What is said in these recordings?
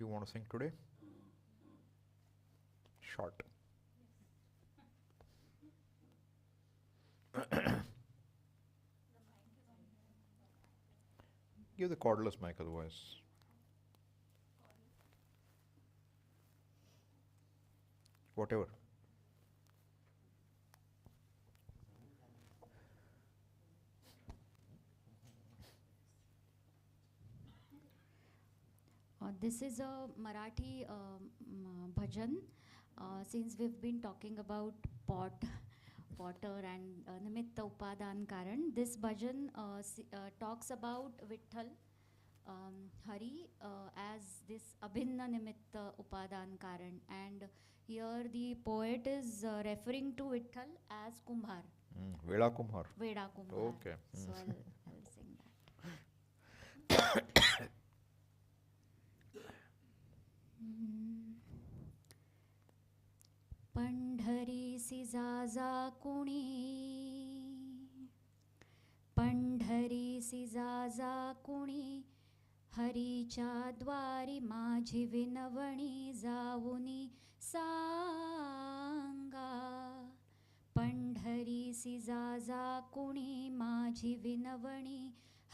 you want to sing today? Short. Give the cordless mic otherwise. Whatever. This is a Marathi bhajan. Since we've been talking about potter and Nimitta Upadan Karan, this bhajan talks about Vitthal, Hari, as this Abhinna Nimitta Upadan Karan, and here the poet is referring to Vitthal as Kumbhar. Veda Kumbhar. Veda Kumbhar. Okay. So I'll sing that. पंढरीसी जाजा कुणी, पंढरीसी जाजा कुणी, हरीच्या द्वारी माझी विनवणी जाऊनी सांगा. पंढरीसी जाजा कुणी माझी विनवणी,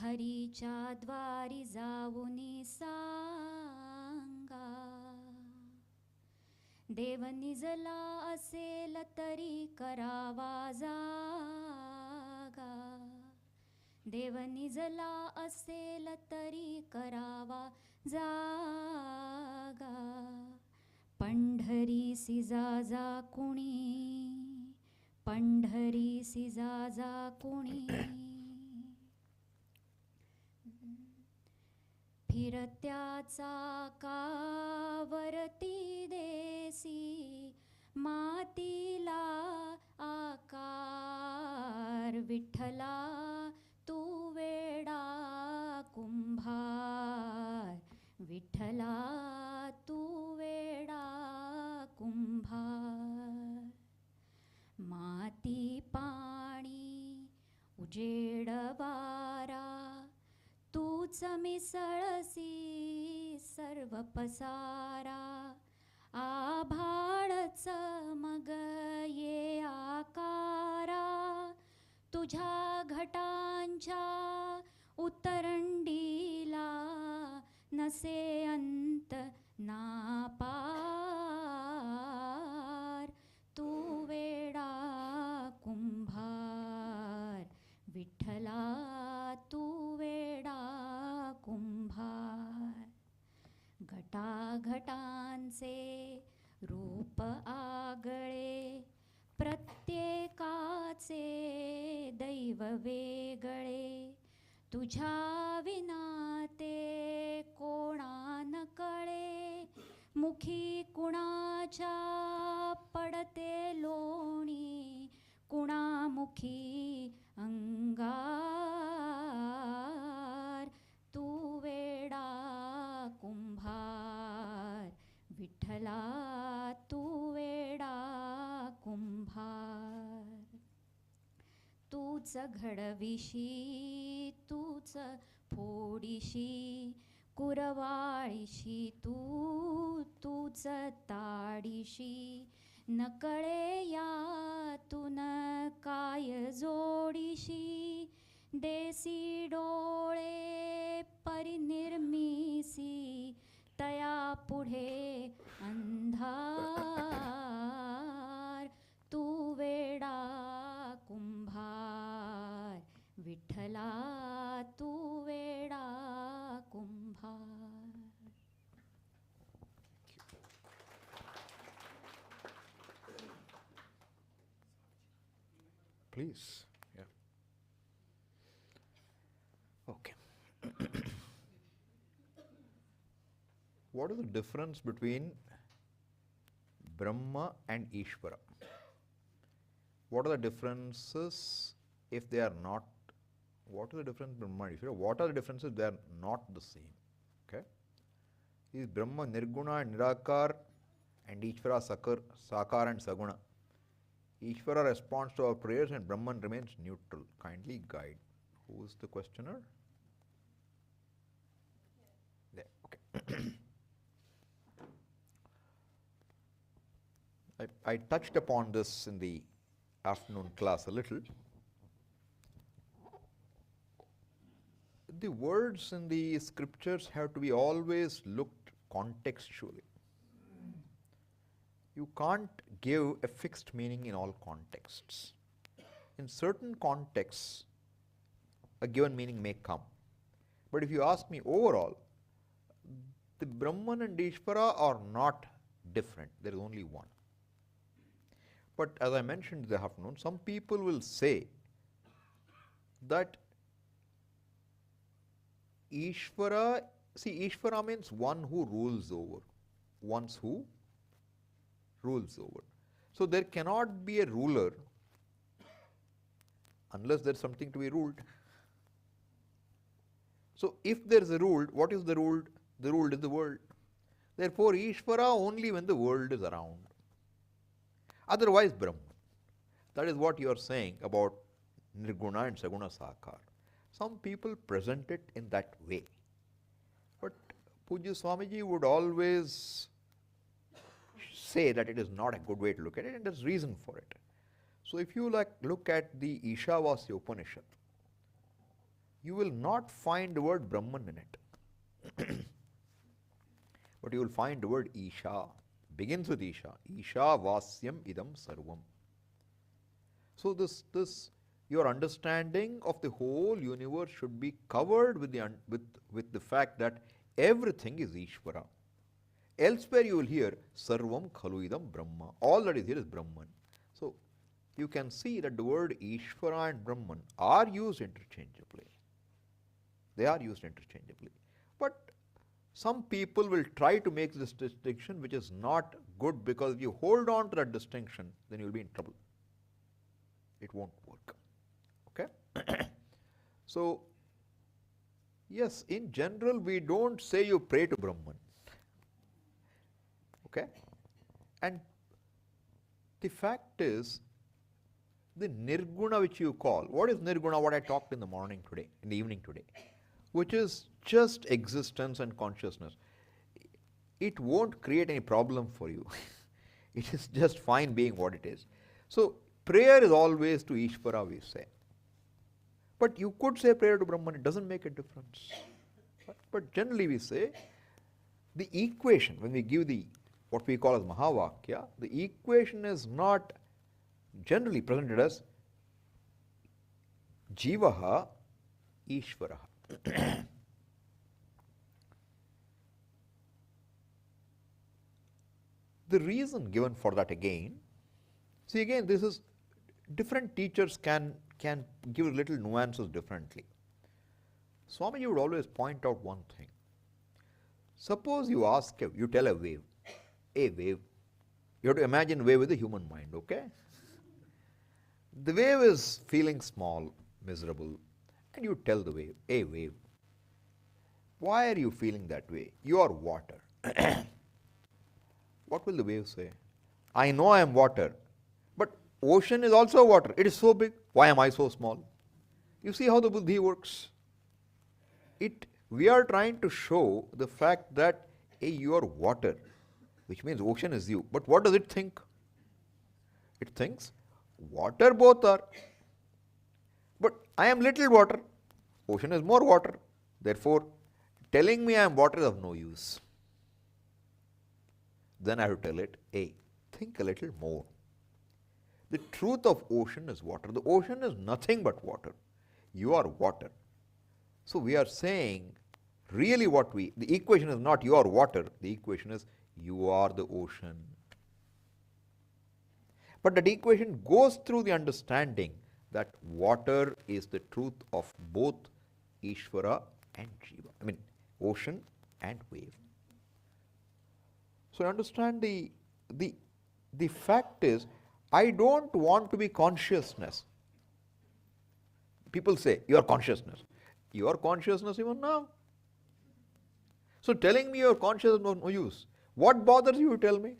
हरीच्या द्वारी जाऊनी सांगा. देव निजला असेल तरी करावा जागा, देव निजला असेल तरी करावा जागा. पंढरीसी जाजा कुणी, पंढरीसी जाजा कुणी. फिरत्याचा कावरती देसी, मातीला आकार. विठ्ठला तू वेडा कुंभार, विठ्ठला तू वेडा कुंभार. माती पाणी उजेड वारा, तूच मिसळसी सर्व पसारा. आभाळच मग ये आकारा, तुझ्या घटांच्या उतरंडीला नसे अंत ना पार. तू वेडा कुंभार, विठ्ठला तू वेडा कुंभार. घटाघटांचे रूप आगळे, प्रत्येकाचे दैव वेगळे. तुझ्या विना ते कोणा न कळे, मुखी कुणाच्या पडते लोणी, कुणामुखी अंगार. तू वेडा कुंभार, विठ्ठला तू वेडा कुंभार. तूच घडविशी, तूच फोडीशी, कुरवाळीशी तूच ताडीशी. नकळे यातून काय जोडीशी, देसी डोळे परिनिर्मिसी, तया पुढे अंधार. तू वेडा कुंभार, विठ्ठला तू वेडा कुंभार. Please. Yeah. Okay. What is the difference between Brahma and Ishvara? What are the differences if they are not? What is the difference between Brahma and Ishvara? What are the differences if they are not the same? Okay. Is Brahma Nirguna and Nirakar and Ishvara Sakar and Saguna? Ishvara responds to our prayers and Brahman remains neutral. Kindly guide. Who is the questioner? There. Okay. I touched upon this in the afternoon class a little. The words in the scriptures have to be always looked contextually. You can't give a fixed meaning in all contexts. In certain contexts, a given meaning may come. But if you ask me overall, the Brahman and Ishvara are not different. There is only one. But as I mentioned this afternoon, some people will say that Ishvara, see, Ishvara means one who rules over. Once who rules over. So there cannot be a ruler unless there is something to be ruled. So if there is a ruled, what is the ruled? The ruled is the world. Therefore, Ishvara only when the world is around. Otherwise, Brahman. That is what you are saying about Nirguna and Saguna Sakar. Some people present it in that way. But Pujya Swamiji would always say that it is not a good way to look at it, and there is reason for it. So if you look at the Ishavasya Upanishad, you will not find the word Brahman in it. But you will find the word Isha. Begins with Isha. Isha Vasyam Idam Sarvam. So this your understanding of the whole universe should be covered with the fact that everything is Ishvara. Elsewhere you will hear Sarvam Khalu Idam Brahma. All that is here is Brahman. So you can see that the word Ishvara and Brahman are used interchangeably. They are used interchangeably. But some people will try to make this distinction, which is not good, because if you hold on to that distinction, then you will be in trouble. It won't work. Okay? So, yes, in general, we don't say you pray to Brahman. Okay? And the fact is, the Nirguna which you call, what is Nirguna? What I talked in the morning today, in the evening today, which is just existence and consciousness. It won't create any problem for you. It is just fine being what it is. So, prayer is always to Ishvara, we say. But you could say prayer to Brahman, it doesn't make a difference. But generally we say, the equation, when we give the what we call as Mahavakya, the equation is not generally presented as Jivaha Ishvaraha. The reason given for that again, see again, this is different teachers can give little nuances differently. Swamiji would always point out one thing. Suppose you you tell a wave. You have to imagine wave with the human mind, okay? The wave is feeling small, miserable, and you tell the wave, a wave, why are you feeling that way? You are water. What will the wave say? I know I am water, but ocean is also water. It is so big. Why am I so small? You see how the buddhi works? We are trying to show the fact that you are water, which means ocean is you. But what does it think? It thinks water both are. But I am little water. Ocean is more water. Therefore, telling me I am water is of no use. Then I have to tell it, hey, think a little more. The truth of ocean is water. The ocean is nothing but water. You are water. So we are saying, really the equation is not you are water, the equation is you are the ocean. But that equation goes through the understanding that water is the truth of both Ishvara and Jiva. I mean, ocean and wave. So understand the fact is, I don't want to be consciousness. People say, you are consciousness. You are consciousness even now. So telling me you are conscious is no use. What bothers you, tell me?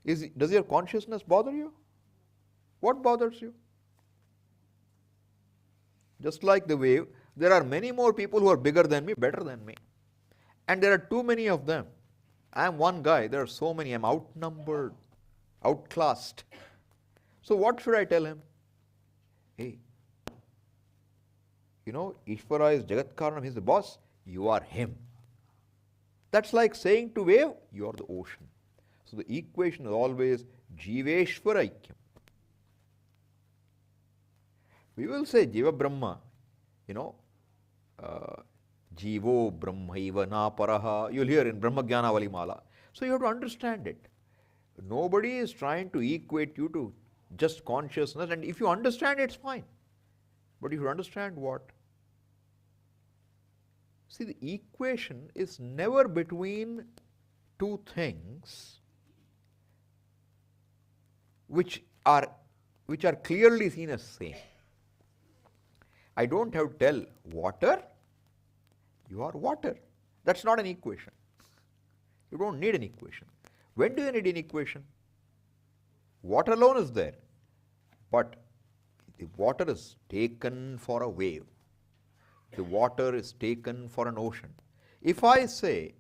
Does your consciousness bother you? What bothers you? Just like the wave, there are many more people who are bigger than me, better than me. And there are too many of them. I am one guy, there are so many, I am outnumbered. outclassed. So what should I tell him? Hey, you know, Ishvara is Jagat Karanam, he is the boss, you are him. That's like saying to wave, you are the ocean. So the equation is always Jiveshvara Aikyam. We will say Jiva Brahma, you know, Jivo Brahmaiva Naparaha, you'll hear in Brahma Jnana Valimala. So you have to understand it. Nobody is trying to equate you to just consciousness, and if you understand it's fine. But if you understand what? See, the equation is never between two things which are clearly seen as same. I don't have to tell water, you are water. That's not an equation. You don't need an equation. When do you need an equation? Water alone is there, but the water is taken for a wave. The water is taken for an ocean. If I say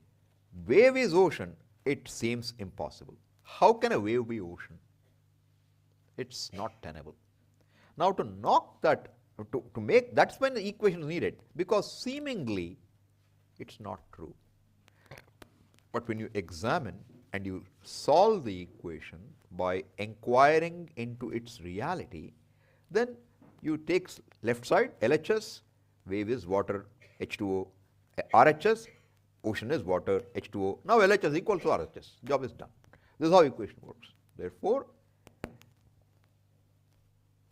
wave is ocean, it seems impossible. How can a wave be ocean? It's not tenable. Now to knock that, to make, that's when the equation is needed, because seemingly it's not true. But when you examine and you solve the equation by inquiring into its reality, then you take left side, LHS, wave is water, H2O, RHS, ocean is water, H2O. Now LHS equals to RHS, job is done. This is how equation works. Therefore,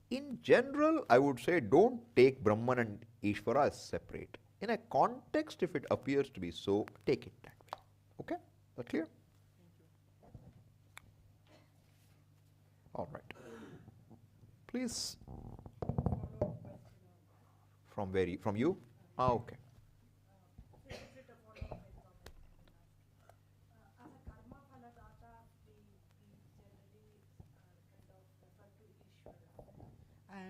in general, I would say don't take Brahman and Ishvara as separate. In a context, if it appears to be so, take it that way. Okay? Is that clear? All right. Please. From where? From you? Ah, okay.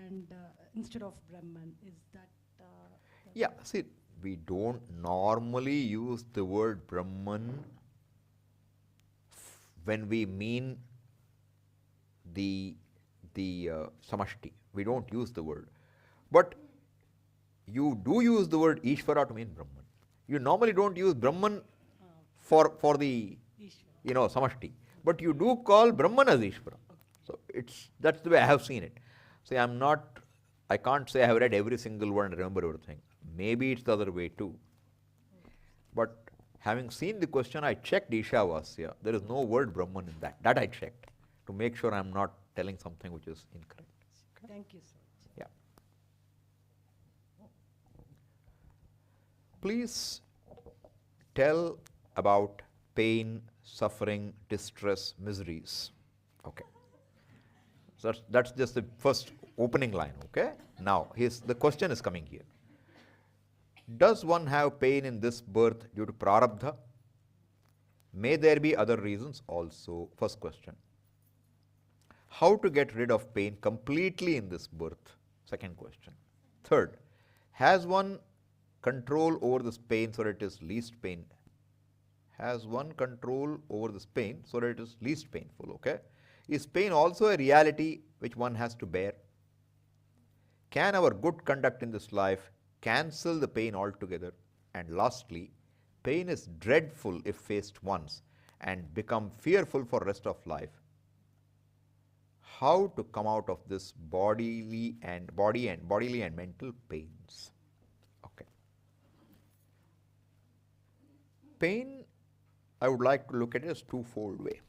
And instead of Brahman, is that? Yeah, see, we don't normally use the word Brahman when we mean the samashti. We don't use the word. But you do use the word Ishvara to mean Brahman. You normally don't use Brahman for the Ishvara. samashti. But you do call Brahman as Ishvara. So that's the way I have seen it. See, I can't say I have read every single word and remember everything. Maybe it's the other way too. But having seen the question, I checked Ishavasya. There is no word Brahman in that. That I checked to make sure I'm not telling something which is incorrect. Okay? Thank you so much. Yeah. Please tell about pain, suffering, distress, miseries. Okay. So that's just the first opening line, okay? Now, the question is coming here. Does one have pain in this birth due to prarabdha? May there be other reasons also? First question. How to get rid of pain completely in this birth? Second question. Third, has one control over this pain so that it is least pain? Has one control over this pain so that it is least painful, okay? Is pain also a reality which one has to bear? Can our good conduct in this life cancel the pain altogether? And lastly, pain is dreadful if faced once and become fearful for rest of life. How to come out of this bodily and mental pains? Okay. Pain, I would like to look at it as twofold way.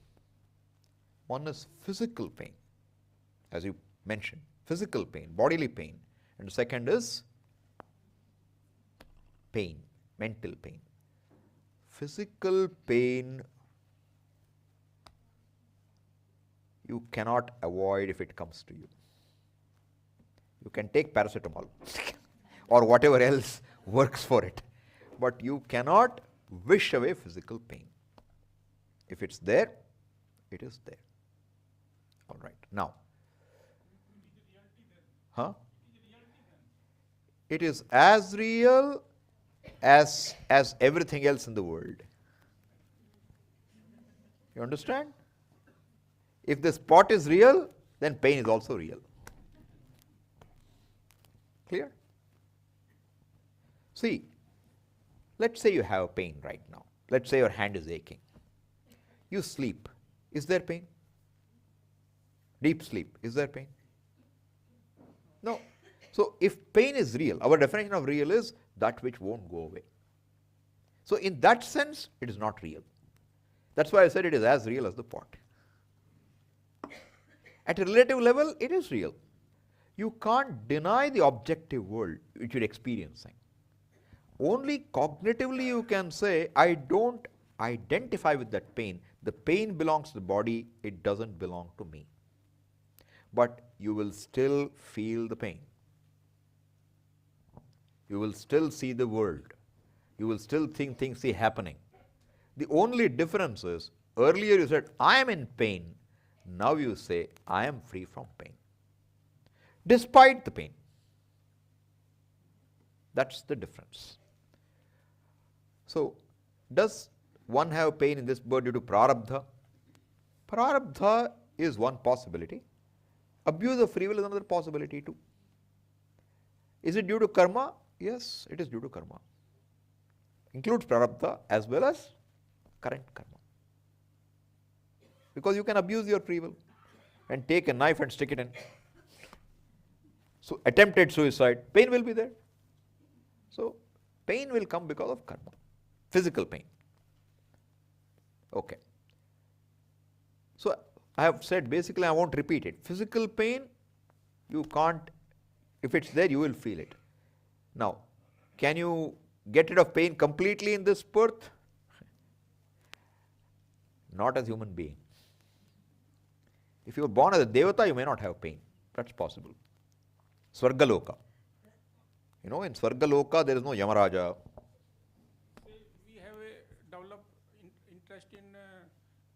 One is physical pain, as you mentioned, physical pain, bodily pain. And the second is pain, mental pain. Physical pain, you cannot avoid if it comes to you. You can take paracetamol or whatever else works for it. But you cannot wish away physical pain. If it's there, it is there. All right. Now, it is as real as everything else in the world. You understand? If the spot is real, then pain is also real. Clear? See, let's say you have pain right now. Let's say your hand is aching. You sleep. Is there pain? Deep sleep. Is there pain? No. So if pain is real, our definition of real is that which won't go away. So in that sense, it is not real. That's why I said it is as real as the pot. At a relative level, it is real. You can't deny the objective world which you're experiencing. Only cognitively you can say, I don't identify with that pain. The pain belongs to the body, it doesn't belong to me. But you will still feel the pain. You will still see the world. You will still think things are happening. The only difference is, earlier you said, I am in pain. Now you say, I am free from pain. Despite the pain. That's the difference. So, does one have pain in this birth due to prarabdha? Prarabdha is one possibility. Abuse of free will is another possibility too. Is it due to karma? Yes, it is due to karma. Includes prarabdha as well as current karma. Because you can abuse your free will and take a knife and stick it in. So attempted suicide, pain will be there. So pain will come because of karma. Physical pain. Okay. So I have said, basically I won't repeat it. Physical pain, you can't, if it's there, you will feel it. Now, can you get rid of pain completely in this birth? Not as human being. If you are born as a devata, you may not have pain. That's possible. Swargaloka. You know, in Swargaloka there is no Yamaraja. We have a developed interest in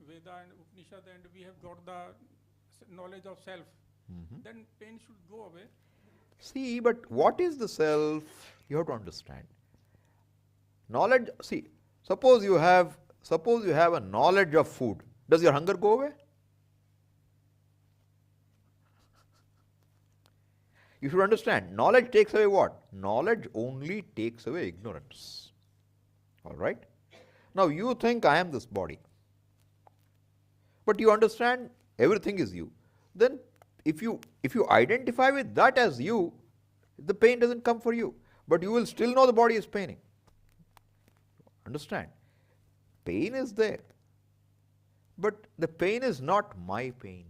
Veda and Upanishad, and we have got the knowledge of self. Then pain should go away. See, but what is the self? You have to understand. Knowledge, see, suppose you have a knowledge of food. Does your hunger go away? You should understand, knowledge takes away what? Knowledge only takes away ignorance. Alright? Now you think I am this body. But you understand everything is you. Then if you identify with that as you, the pain doesn't come for you. But you will still know the body is paining. Understand? Pain is there. But the pain is not my pain.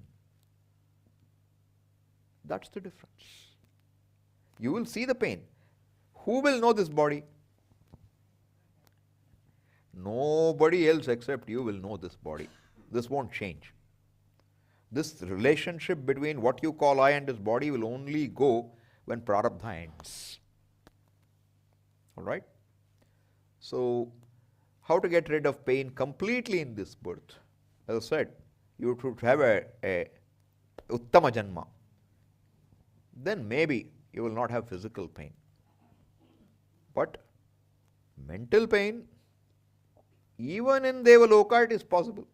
That's the difference. You will see the pain. Who will know this body? Nobody else except you will know this body. This won't change. This relationship between what you call I and this body will only go when prarabdha ends. Alright? So, how to get rid of pain completely in this birth? As I said, you should have a uttama janma. Then maybe you will not have physical pain. But mental pain, even in Devaloka it is possible.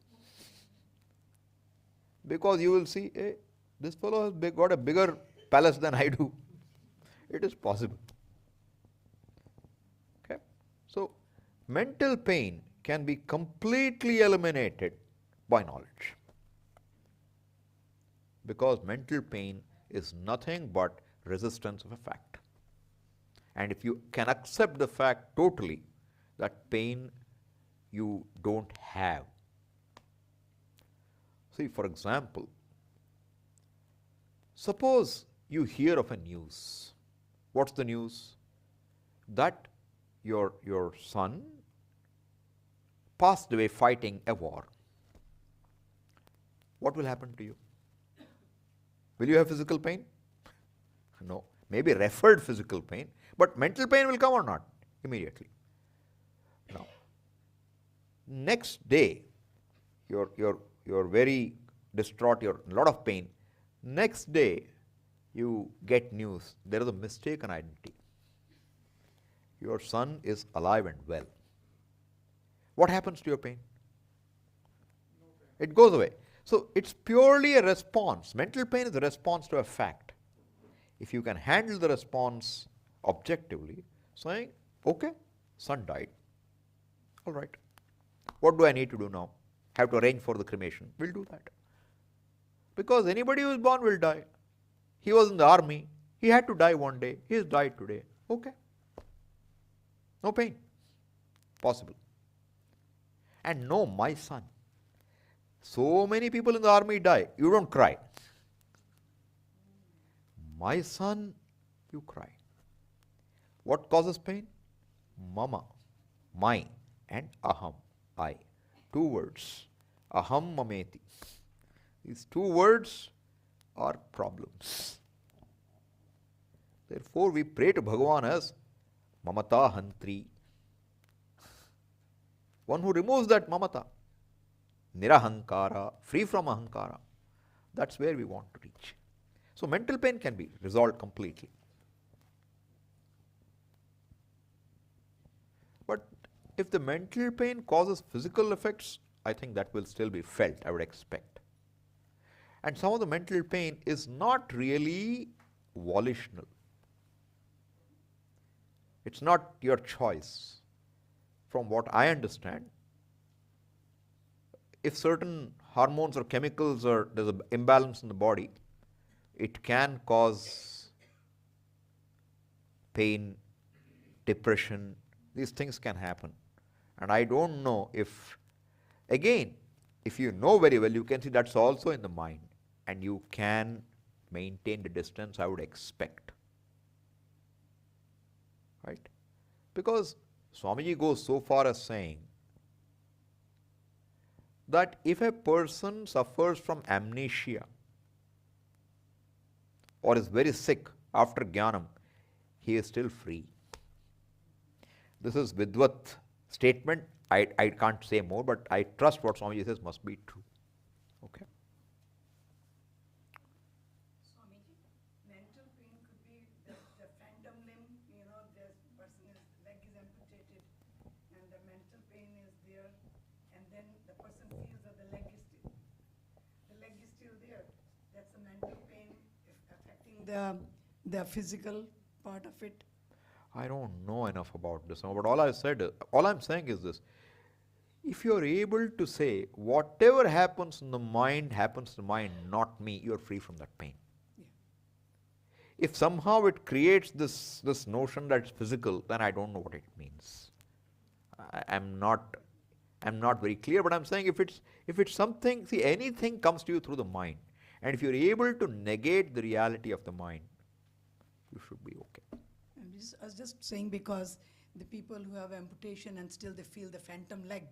Because you will see, hey, this fellow has got a bigger palace than I do. It is possible. Okay? So, mental pain can be completely eliminated by knowledge. Because mental pain is nothing but resistance of a fact. And if you can accept the fact totally, that pain you don't have. See, for example, suppose you hear of a news. What's the news? That your son passed away fighting a war. What will happen to you? Will you have physical pain? No. Maybe referred physical pain, but mental pain will come or not? Immediately. Now, next day, you're very distraught, you're in a lot of pain. Next day, you get news, there is a mistaken identity. Your son is alive and well. What happens to your pain? It goes away. So it's purely a response. Mental pain is a response to a fact. If you can handle the response objectively, saying, okay, son died. All right. What do I need to do now? Have to arrange for the cremation. We'll do that. Because anybody who is born will die. He was in the army. He had to die one day. He has died today. Okay. No pain. Possible. And no, my son. So many people in the army die. You don't cry. My son, you cry. What causes pain? Mama, my, and aham, I. 2 words. Aham mameti. These 2 words are problems. Therefore, we pray to Bhagavan as mamata hantri. One who removes that mamata. Nirahankara, free from ahankara. That's where we want to reach. So mental pain can be resolved completely. But if the mental pain causes physical effects, I think that will still be felt, I would expect. And some of the mental pain is not really volitional. It's not your choice. From what I understand, if certain hormones or chemicals or there's an imbalance in the body, it can cause pain, depression. These things can happen. And I don't know if, again, if you know very well, you can see that's also in the mind. And you can maintain the distance, I would expect. Right? Because Swamiji goes so far as saying that if a person suffers from amnesia or is very sick after jnanam, he is still free. This is Vidvat statement. I can't say more, but I trust what Swamiji says must be true. Okay. Swamiji, mental pain could be the phantom limb, this person's leg is amputated and the mental pain is there, and then the person feels that the leg is still there. That's a mental pain affecting the physical part of it. I don't know enough about this, but all I'm saying is this. If you're able to say, whatever happens in the mind happens in the mind, not me, you're free from that pain. Yeah. If somehow it creates this notion that it's physical, then I don't know what it means. I'm not very clear, but I'm saying if it's something, see, anything comes to you through the mind. And if you're able to negate the reality of the mind, you should be okay. I was just saying because the people who have amputation and still they feel the phantom leg.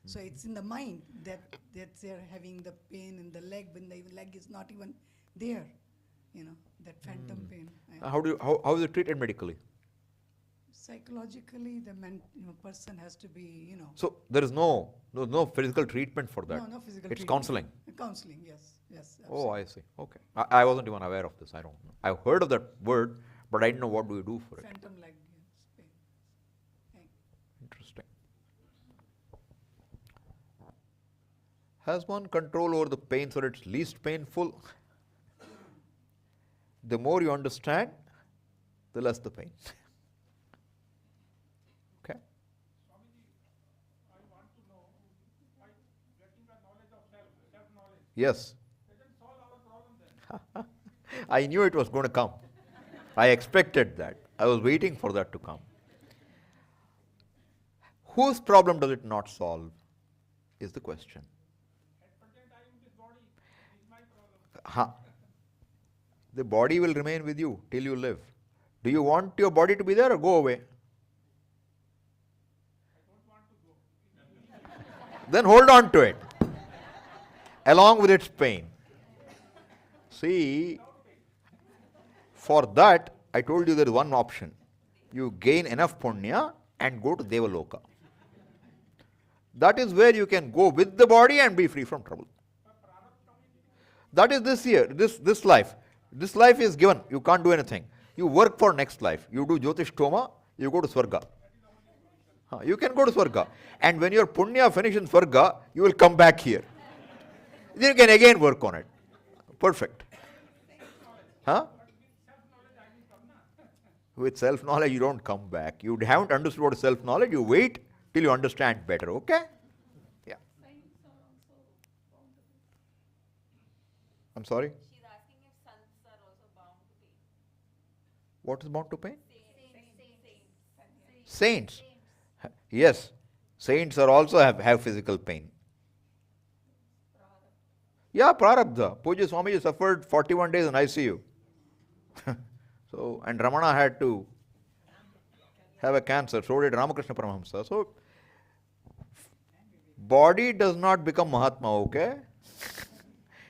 So it's in the mind that they're having the pain in the leg when the leg is not even there. That phantom pain. How is it treated medically? Psychologically, the person has to be, So there is no physical treatment for that. No physical It's treatment. counseling. Counseling, yes. Oh, absolutely. I see. Okay. I wasn't even aware of this. I don't know. I've heard of that word, but I didn't know what do we do for it. Phantom leg, yes, pain. Interesting. Has one control over the pain so that it's least painful? The more you understand, the less the pain. Okay? Swamiji, I want to know why getting the knowledge of self-knowledge, Yes. doesn't solve our problem then. I knew it was going to come. I expected that. I was waiting for that to come. Whose problem does it not solve is the question. At present I am this body, is my problem. The body will remain with you till you live. Do you want your body to be there or go away? I don't want to go. Then hold on to it, along with its pain. See, for that, I told you there is one option. You gain enough punya and go to Devaloka. That is where you can go with the body and be free from trouble. That is this year, this life. This life is given. You can't do anything. You work for next life. You do Jyotish Toma, you go to Swarga. You can go to Swarga. And when your punya finishes in Swarga, you will come back here. You can again work on it. Perfect. Huh? With self-knowledge, you don't come back. You haven't understood what is self-knowledge. You wait till you understand better. Okay? Yeah. I'm sorry? She's asking if sons are also bound to pain. What is bound to pain? Saints. Saints. Yes. Saints are also have physical pain. Yeah, prarabdha. Puja Swamiji suffered 41 days in ICU. So, and Ramana had to have a cancer. So did Ramakrishna Paramahamsa. So, body does not become Mahatma, okay?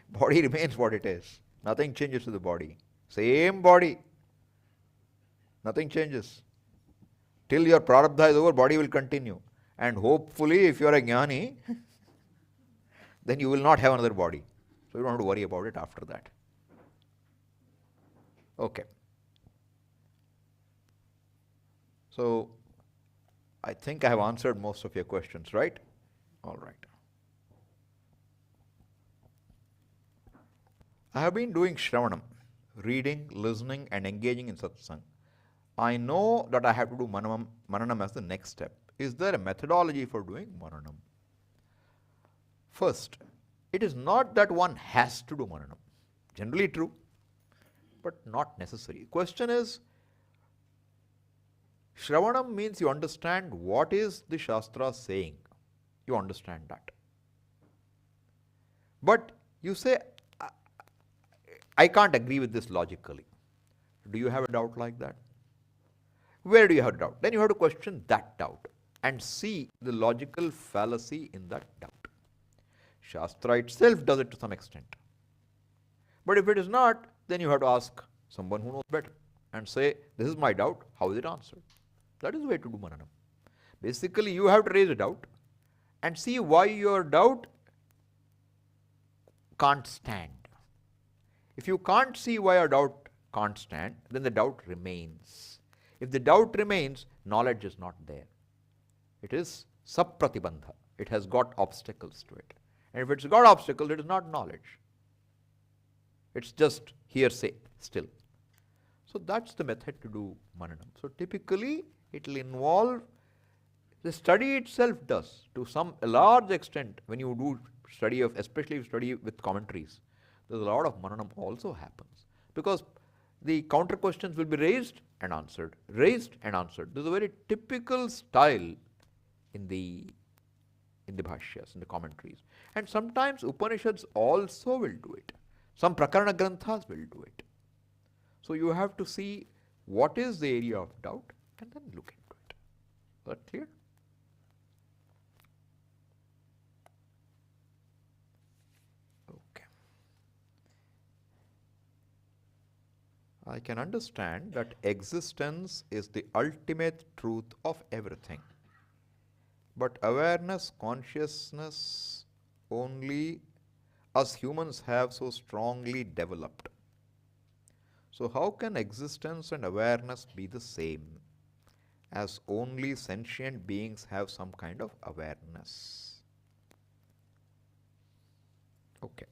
Body remains what it is. Nothing changes to the body. Same body. Nothing changes. Till your prarabdha is over, body will continue. And hopefully, if you are a jnani, then you will not have another body. So you don't have to worry about it after that. Okay. So, I think I have answered most of your questions, right? All right. I have been doing Shravanam, reading, listening and engaging in satsang. I know that I have to do mananam as the next step. Is there a methodology for doing mananam? First, it is not that one has to do mananam. Generally true, but not necessary. Question is, Shravanam means you understand what is the Shastra saying. You understand that. But you say, I can't agree with this logically. Do you have a doubt like that? Where do you have a doubt? Then you have to question that doubt and see the logical fallacy in that doubt. Shastra itself does it to some extent. But if it is not, then you have to ask someone who knows better and say, this is my doubt, how is it answered? That is the way to do mananam. Basically, you have to raise a doubt and see why your doubt can't stand. If you can't see why your doubt can't stand, then the doubt remains. If the doubt remains, knowledge is not there. It is sapratibandha. It has got obstacles to it. And if it's got obstacles, it is not knowledge. It's just hearsay still. So that's the method to do mananam. So typically, it will involve, the study itself does, to a large extent, when you do study of, especially if you study with commentaries, there's a lot of mananam also happens. Because the counter questions will be raised and answered, raised and answered. This is a very typical style in the bhashyas, in the commentaries. And sometimes Upanishads also will do it. Some prakarana granthas will do it. So you have to see what is the area of doubt and then look into it. Is that clear? Okay. I can understand that existence is the ultimate truth of everything. But awareness, consciousness only us humans have so strongly developed. So how can existence and awareness be the same, as only sentient beings have some kind of awareness? Okay.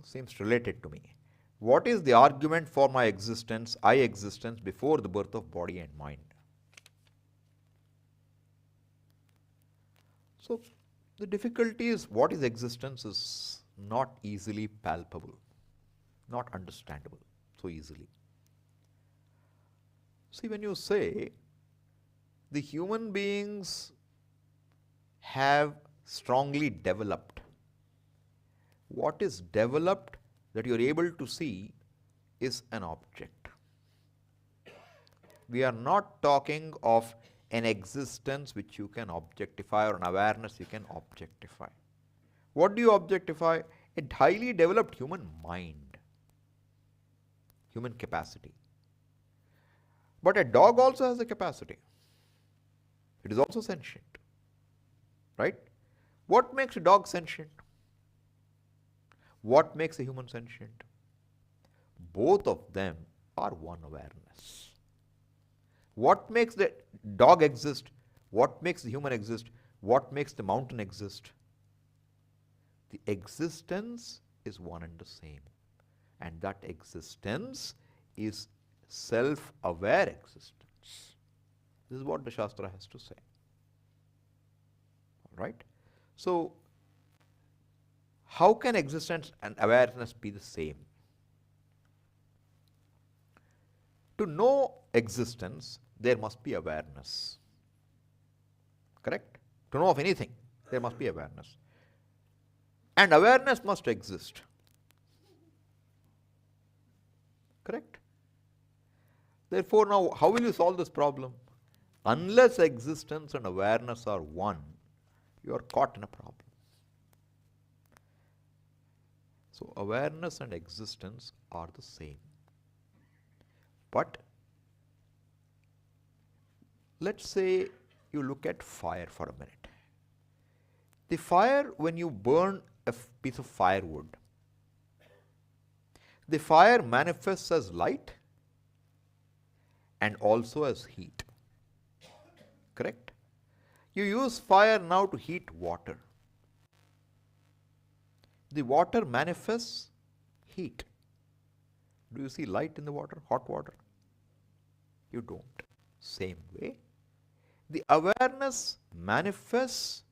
Seems related to me. What is the argument for my existence, I existence, before the birth of body and mind? So, the difficulty is what is existence is not easily palpable, not understandable so easily. See, when you say the human beings have strongly developed, what is developed that you are able to see is an object. We are not talking of an existence which you can objectify or an awareness you can objectify. What do you objectify? A highly developed human mind, human capacity. But a dog also has a capacity. It is also sentient. Right? What makes a dog sentient? What makes a human sentient? Both of them are one awareness. What makes the dog exist? What makes the human exist? What makes the mountain exist? The existence is one and the same. And that existence is self-aware existence. This is what the Shastra has to say. All right? So, how can existence and awareness be the same? To know existence, there must be awareness. Correct? To know of anything, there must be awareness. And awareness must exist. Correct? Therefore, now, how will you solve this problem? Unless existence and awareness are one, you are caught in a problem. So, awareness and existence are the same. But, let's say you look at fire for a minute. The fire, when you burn a piece of firewood, the fire manifests as light and also as heat. Correct? You use fire now to heat water. The water manifests heat. Do you see light in the water, hot water? You don't. Same way, the awareness manifests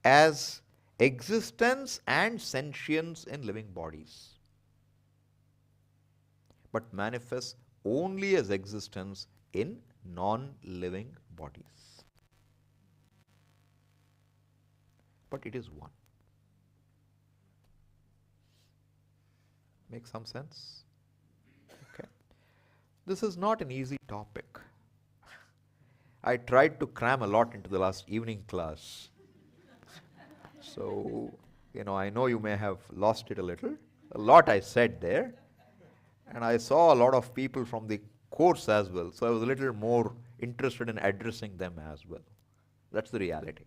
as existence and sentience in living bodies, but manifests only as existence in non-living bodies. But it is one. Make some sense? Okay. This is not an easy topic. I tried to cram a lot into the last evening class. So, I know you may have lost it a little. A lot I said there. And I saw a lot of people from the course as well. So I was a little more interested in addressing them as well. That's the reality.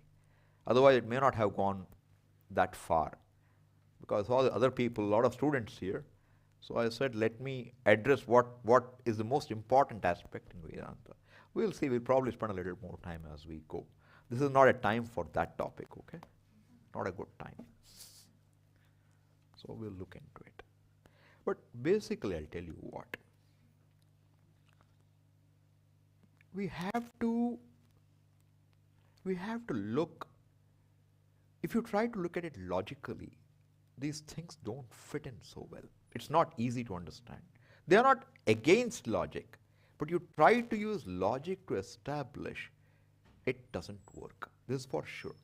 Otherwise, it may not have gone that far. Because all the other people, a lot of students here. So I said, let me address what is the most important aspect in Vedanta. We'll see, we'll probably spend a little more time as we go. This is not a time for that topic, okay? Not a good time. So we'll look into it. But basically, I'll tell you what. We have to look, if you try to look at it logically, these things don't fit in so well. It's not easy to understand. They are not against logic, but you try to use logic to establish, it doesn't work. This is for sure.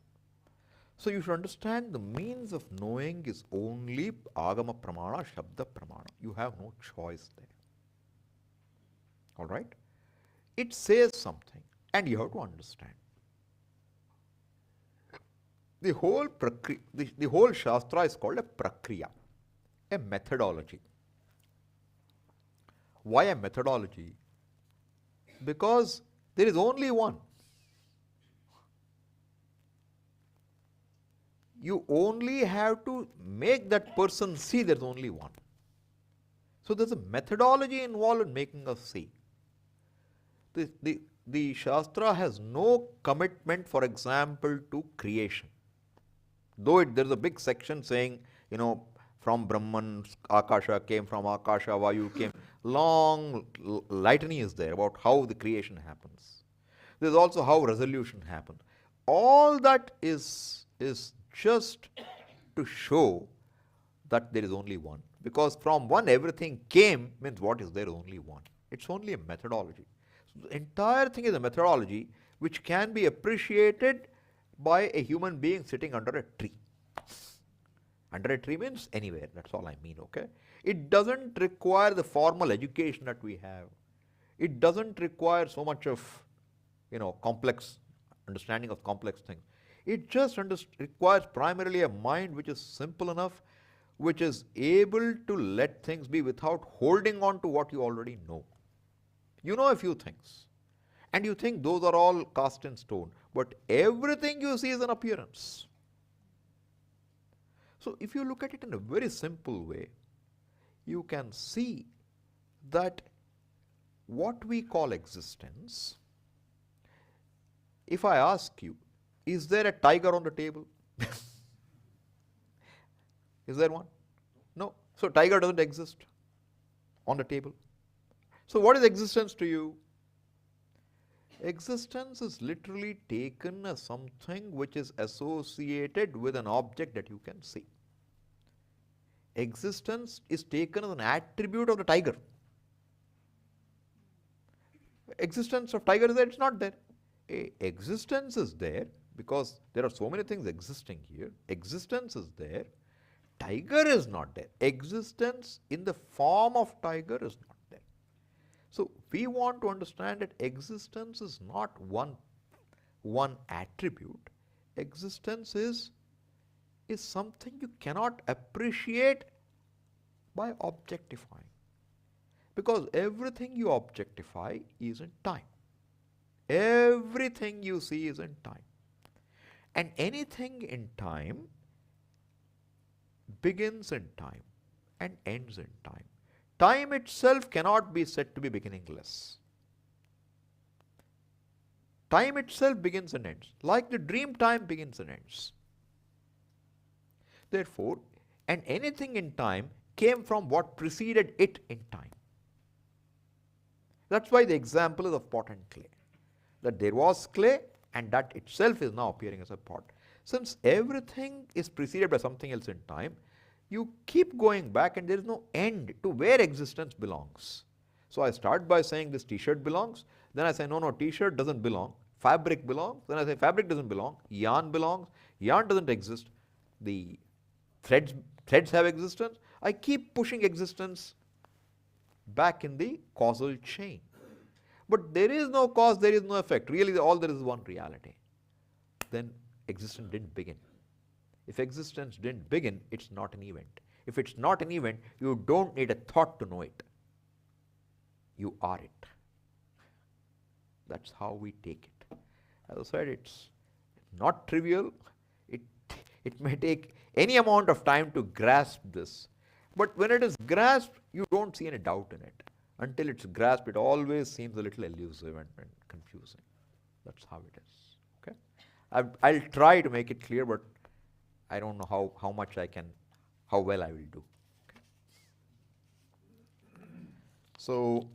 So you should understand the means of knowing is only agama pramana, shabda pramana. You have no choice there. All right? It says something and you have to understand. The whole Shastra is called a prakriya, a methodology. Why a methodology? Because there is only one. You only have to make that person see there's only one. So there's a methodology involved in making us see. The Shastra has no commitment, for example, to creation. Though there's a big section saying, from Brahman, Akasha came, from Akasha, Vayu came. Long litany is there about how the creation happens. There's also how resolution happens. All that is just to show that there is only one. Because from one everything came means what is there? Only one. It's only a methodology. So the entire thing is a methodology which can be appreciated by a human being sitting under a tree. Under a tree means anywhere, that's all I mean, okay? It doesn't require the formal education that we have. It doesn't require so much of, complex understanding of complex things. It just requires primarily a mind which is simple enough, which is able to let things be without holding on to what you already know. You know a few things, and you think those are all cast in stone, but everything you see is an appearance. So if you look at it in a very simple way, you can see that what we call existence, if I ask you, is there a tiger on the table? Is there one? No. So tiger doesn't exist on the table. So what is existence to you? Existence is literally taken as something which is associated with an object that you can see. Existence is taken as an attribute of the tiger. Existence of tiger is there, it's not there. Existence is there because there are so many things existing here. Existence is there. Tiger is not there. Existence in the form of tiger is not there. So we want to understand that existence is not one attribute. Existence is something you cannot appreciate by objectifying. Because everything you objectify is in time. Everything you see is in time. And anything in time begins in time and ends in time. Time itself cannot be said to be beginningless. Time itself begins and ends, like the dream time begins and ends. Therefore, and anything in time came from what preceded it in time. That's why the example is of pot and clay. That there was clay and that itself is now appearing as a pot. Since everything is preceded by something else in time, you keep going back and there is no end to where existence belongs. So I start by saying this t-shirt belongs, then I say no, t-shirt doesn't belong, fabric belongs, then I say fabric doesn't belong, yarn belongs, yarn doesn't exist, the threads have existence. I keep pushing existence back in the causal chain. But there is no cause, there is no effect. Really, all there is one reality. Then existence didn't begin. If existence didn't begin, it's not an event. If it's not an event, you don't need a thought to know it. You are it. That's how we take it. As I said, it's not trivial. It may take any amount of time to grasp this. But when it is grasped, you don't see any doubt in it. Until it's grasped, it always seems a little elusive and confusing. That's how it is. Okay? I'll try to make it clear, but I don't know how much I can, how well I will do. Okay. So,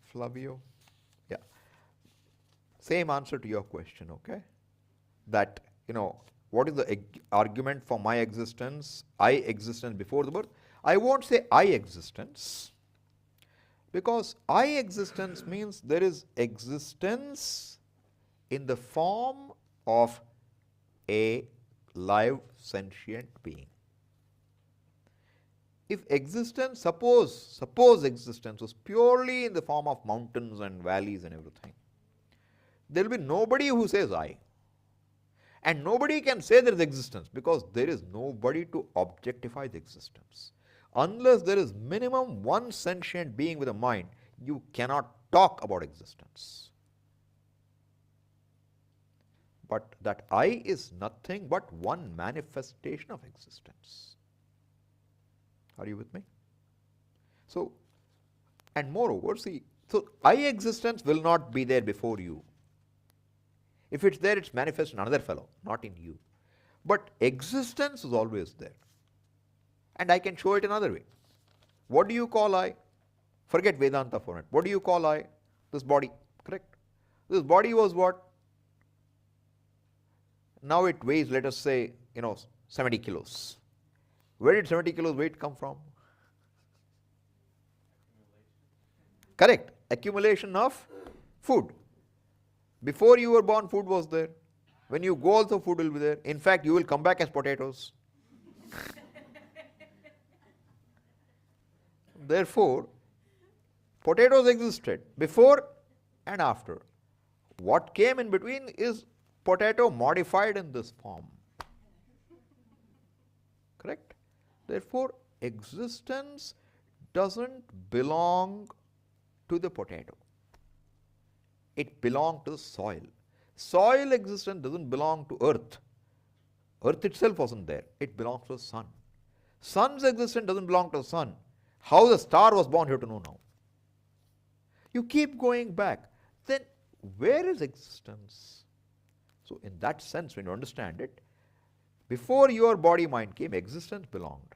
Flavio, yeah. Same answer to your question, okay? That, what is the argument for my existence, I existence before the birth? I won't say I existence, because I existence means there is existence in the form of a live sentient being. If existence, suppose existence was purely in the form of mountains and valleys and everything, there will be nobody who says I. And nobody can say there is existence because there is nobody to objectify the existence. Unless there is minimum one sentient being with a mind, you cannot talk about existence. But that I is nothing but one manifestation of existence. Are you with me? So, and moreover, see, so I existence will not be there before you. If it's there, it's manifest in another fellow, not in you. But existence is always there. And I can show it another way. What do you call I? Forget Vedanta for a minute. What do you call I? This body, correct? This body was what? Now it weighs, let us say, 70 kilos. Where did 70 kilos weight come from? Correct. Accumulation of food. Before you were born, food was there. When you go also, food will be there. In fact, you will come back as potatoes. Therefore, potatoes existed before and after. What came in between is potato modified in this form. Correct? Therefore, existence doesn't belong to the potato. It belongs to the soil. Soil existence doesn't belong to earth. Earth itself wasn't there. It belongs to the sun. Sun's existence doesn't belong to the sun. How the star was born, you have to know now. You keep going back. Then where is existence? So in that sense, when you understand it, before your body-mind came, existence belonged.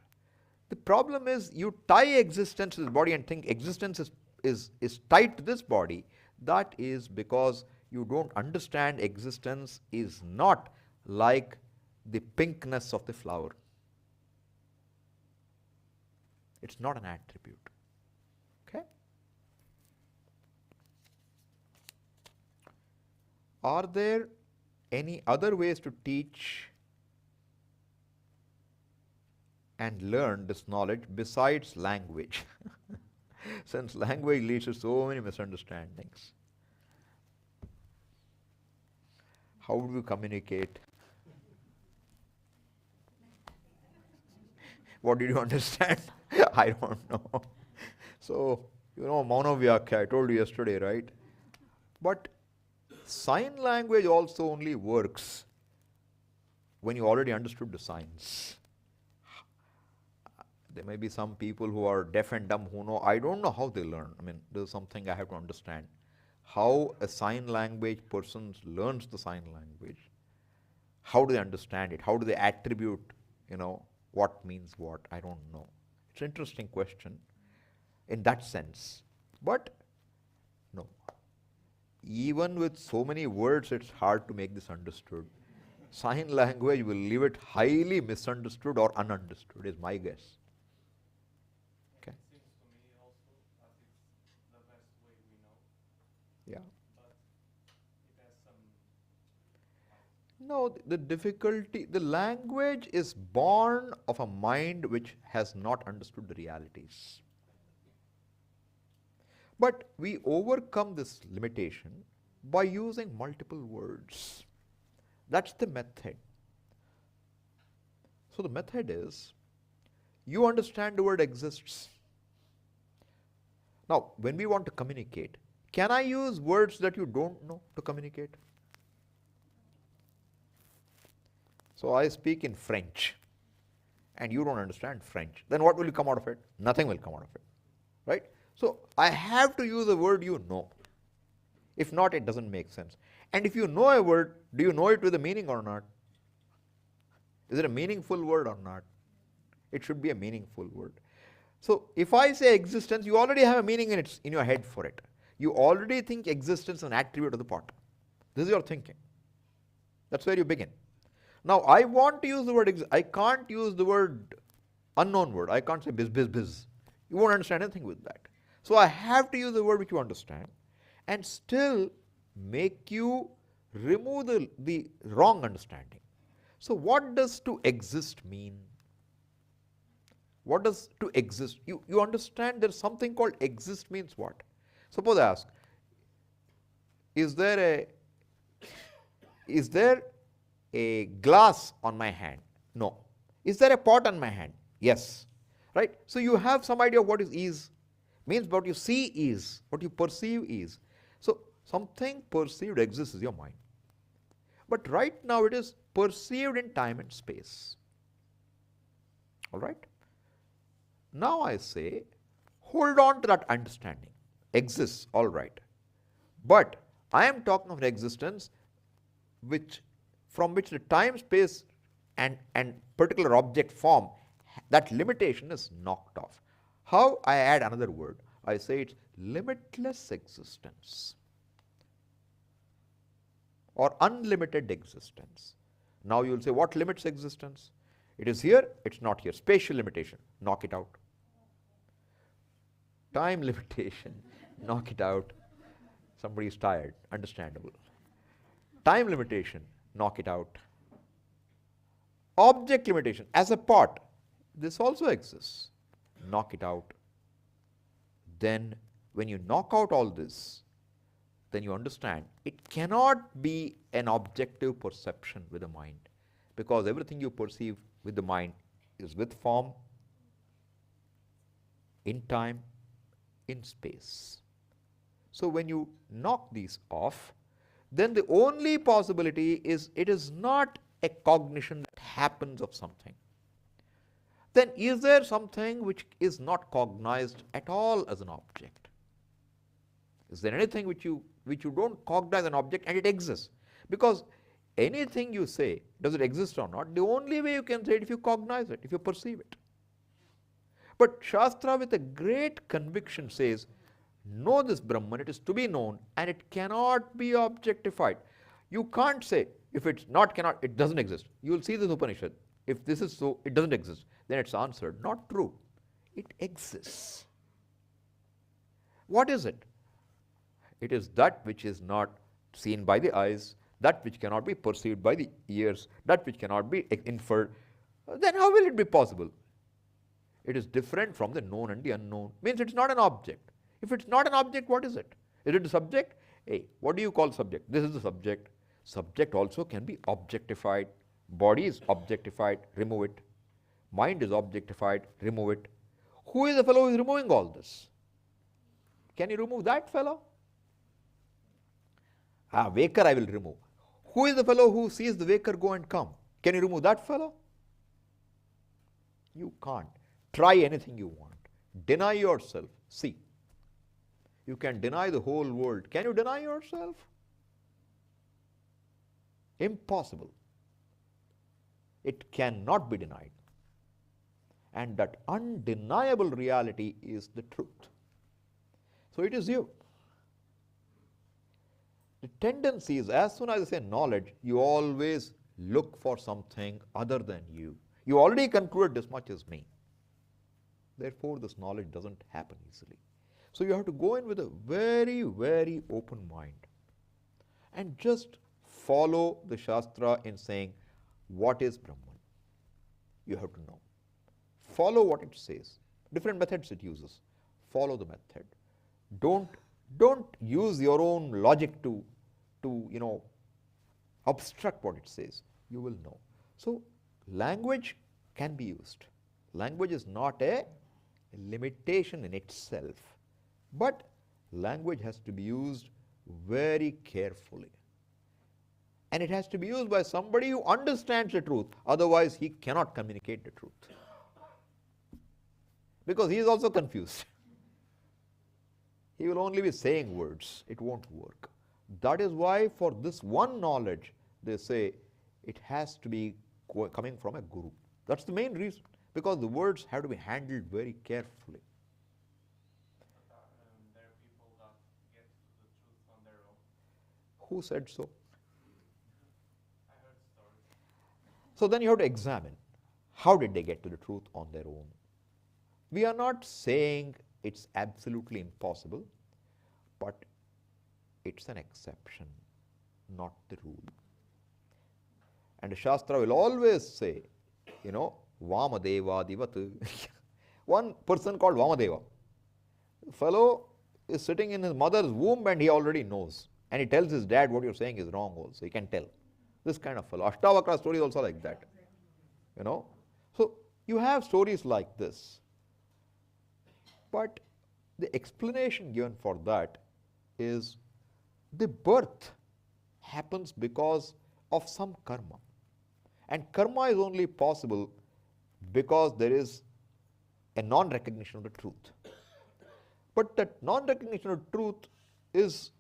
The problem is you tie existence to this body and think existence is tied to this body. That is because you don't understand existence is not like the pinkness of the flower. It's not an attribute. Okay? Are there any other ways to teach and learn this knowledge besides language? Since language leads to so many misunderstandings. How do you communicate? What did you understand? I don't know. So, Mauna Vyakya, I told you yesterday, right? But sign language also only works when you already understood the signs. There may be some people who are deaf and dumb who know. I don't know how they learn. I mean, this is something I have to understand. How a sign language person learns the sign language. How do they understand it? How do they attribute, what means what? I don't know. It's an interesting question in that sense. But no. Even with so many words, it's hard to make this understood. Sign language will leave it highly misunderstood or ununderstood, is my guess. Okay. Seems to me also that it's the best way we know. Yeah. But it has some. No, the difficulty, the language is born of a mind which has not understood the realities. But we overcome this limitation by using multiple words. That's the method. So the method is, you understand the word exists. Now, when we want to communicate, can I use words that you don't know to communicate? So I speak in French, and you don't understand French. Then what will come out of it? Nothing will come out of it, right? So I have to use a word you know. If not, it doesn't make sense. And if you know a word, do you know it with a meaning or not? Is it a meaningful word or not? It should be a meaningful word. So if I say existence, you already have a meaning in your head for it. You already think existence is an attribute of the pot. This is your thinking. That's where you begin. Now I want to use the word I can't use the word unknown word. I can't say biz, biz, biz. You won't understand anything with that. So I have to use the word which you understand and still make you remove the wrong understanding. So what does to exist mean? What does to exist? You understand there's something called exist means what? Suppose I ask, is there a glass on my hand? No. Is there a pot on my hand? Yes. Right? So you have some idea of what is. Means what you see is, what you perceive is. So something perceived exists is your mind. But right now it is perceived in time and space. Alright? Now I say, hold on to that understanding. Exists, alright. But I am talking of an existence from which the time, space and particular object form, that limitation is knocked off. How? I add another word. I say it's limitless existence or unlimited existence. Now you will say, what limits existence? It is here, it's not here. Spatial limitation, knock it out. Time limitation, knock it out. Somebody is tired, understandable. Time limitation, knock it out. Object limitation, as a pot, this also exists. Knock it out. Then when you knock out all this, then you understand it cannot be an objective perception with the mind, because everything you perceive with the mind is with form, in time, in space. So when you knock these off, then the only possibility is it is not a cognition that happens of something. Then is there something which is not cognized at all as an object? Is there anything which you don't cognize an object and it exists? Because anything you say, does it exist or not, the only way you can say it if you cognize it, if you perceive it. But Shastra with a great conviction says, know this Brahman, it is to be known and it cannot be objectified. You can't say, if it's not cannot, it doesn't exist. You will see this Upanishad. If this is so, it doesn't exist. Then it's answered, not true. It exists. What is it? It is that which is not seen by the eyes, that which cannot be perceived by the ears, that which cannot be inferred. Then how will it be possible? It is different from the known and the unknown. Means it's not an object. If it's not an object, what is it? Is it a subject? Hey, what do you call subject? This is the subject. Subject also can be objectified. Body is objectified, remove it. Mind is objectified, remove it. Who is the fellow who is removing all this? Can you remove that fellow? Waker I will remove. Who is the fellow who sees the waker go and come? Can you remove that fellow? You can't. Try anything you want. Deny yourself. See. You can deny the whole world. Can you deny yourself? Impossible. It cannot be denied. And that undeniable reality is the truth. So it is you. The tendency is, as soon as I say knowledge, you always look for something other than you. You already concluded this much is me. Therefore, this knowledge doesn't happen easily. So you have to go in with a very, very open mind and just follow the Shastra in saying, what is Brahman? You have to know. Follow what it says. Different methods it uses. Follow the method. Don't use your own logic to obstruct what it says. You will know. So language can be used. Language is not a limitation in itself, but language has to be used very carefully. And it has to be used by somebody who understands the truth. Otherwise, he cannot communicate the truth. Because he is also confused. He will only be saying words. It won't work. That is why for this one knowledge, they say it has to be coming from a guru. That's the main reason. Because the words have to be handled very carefully. There are people that get to the truth on their own. Who said so? I heard stories. So then you have to examine, how did they get to the truth on their own? We are not saying it's absolutely impossible, but it's an exception, not the rule. And the Shastra will always say, Vamadeva Divat. One person called Vamadeva. The fellow is sitting in his mother's womb and he already knows. And he tells his dad what you're saying is wrong also. He can tell. This kind of fellow. Ashtavakra story is also like that. So you have stories like this. But the explanation given for that is the birth happens because of some karma. And karma is only possible because there is a non-recognition of the truth. But that non-recognition of truth is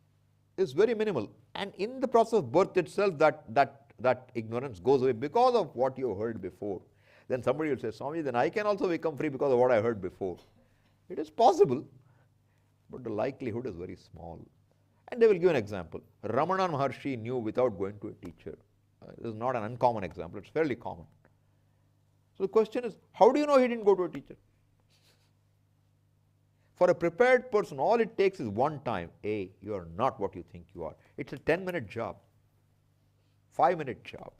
very minimal. And in the process of birth itself, that ignorance goes away because of what you heard before. Then somebody will say, Swami, then I can also become free because of what I heard before. It is possible, but the likelihood is very small. And they will give an example. Ramana Maharshi knew without going to a teacher. This is not an uncommon example, it's fairly common. So the question is, how do you know he didn't go to a teacher? For a prepared person, all it takes is one time. Hey, you are not what you think you are. It's a 10-minute job, 5-minute job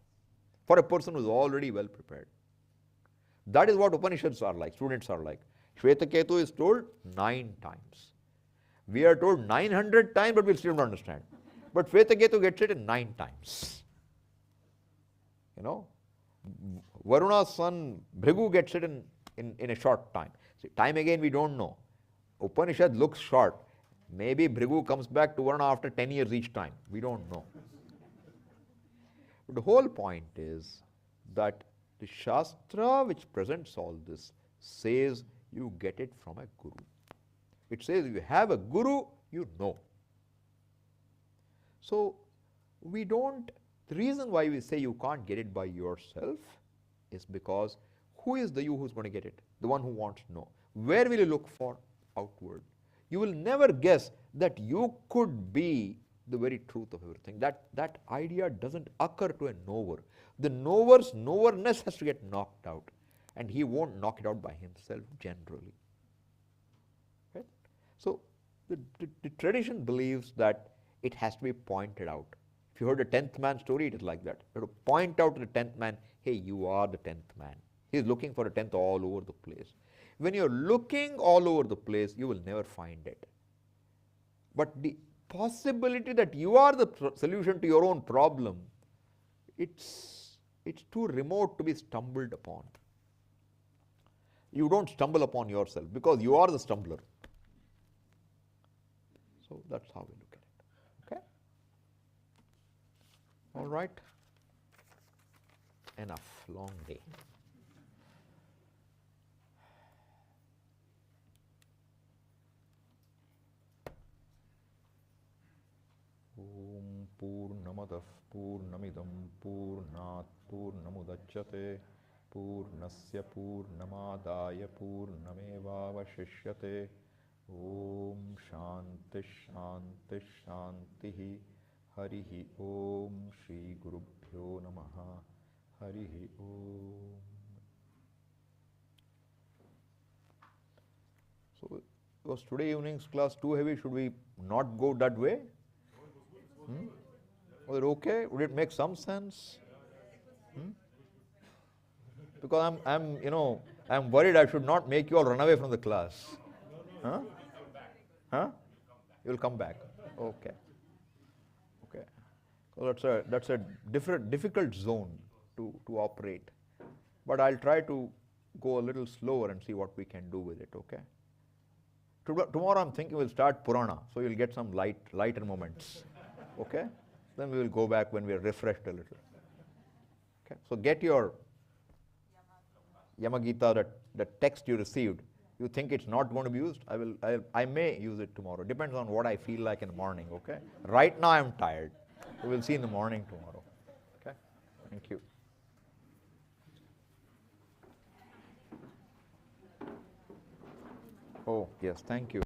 for a person who is already well prepared. That is what Upanishads are like, students are like. Shvetaketu is told 9 times. We are told 900 times, but we still don't understand. But Shvetaketu gets it in 9 times. Varuna's son Bhrigu gets it in a short time. See, time again we don't know. Upanishad looks short. Maybe Bhrigu comes back to Varuna after 10 years each time. We don't know. But the whole point is that the Shastra which presents all this says you get it from a guru. It says if you have a guru, you know. So we don't, the reason why we say you can't get it by yourself is because who is the you who's going to get it? The one who wants to know. Where will you look for? Outward. You will never guess that you could be the very truth of everything. That idea doesn't occur to a knower. The knower's knowerness has to get knocked out, and he won't knock it out by himself generally. Right? So the tradition believes that it has to be pointed out. If you heard the 10th man story, it is like that. You have to point out to the 10th man, hey, you are the 10th man. He is looking for a 10th all over the place. When you're looking all over the place, you will never find it. But the possibility that you are the solution to your own problem, it's too remote to be stumbled upon. You don't stumble upon yourself because you are the stumbler. So that's how we look at it. Okay? All right? Enough. Long day. Om Purnamadah Purnamidam Purnat Purnamudachyate Purnasya Purnamadaya Purnamevavashishyate Om Shanti Shanti Shantihi Harihi Om Shri Gurubhyo Namaha Harihi Om. So, was today evening's class too heavy? Should we not go that way? Was it okay? Would it make some sense? Because I'm worried I should not make you all run away from the class. Huh? Huh? You'll come back. Okay. Okay. So that's a difficult zone to operate. But I'll try to go a little slower and see what we can do with it, okay? Tomorrow I'm thinking we'll start Purana, so you'll get some lighter moments. Okay? Then we will go back when we are refreshed a little. Okay? So get your Yamagita, that text you received. You think it's not going to be used? I may use it tomorrow. Depends on what I feel like in the morning. Okay? Right now I'm tired. We will see in the morning tomorrow. Okay? Thank you. Oh yes, thank you.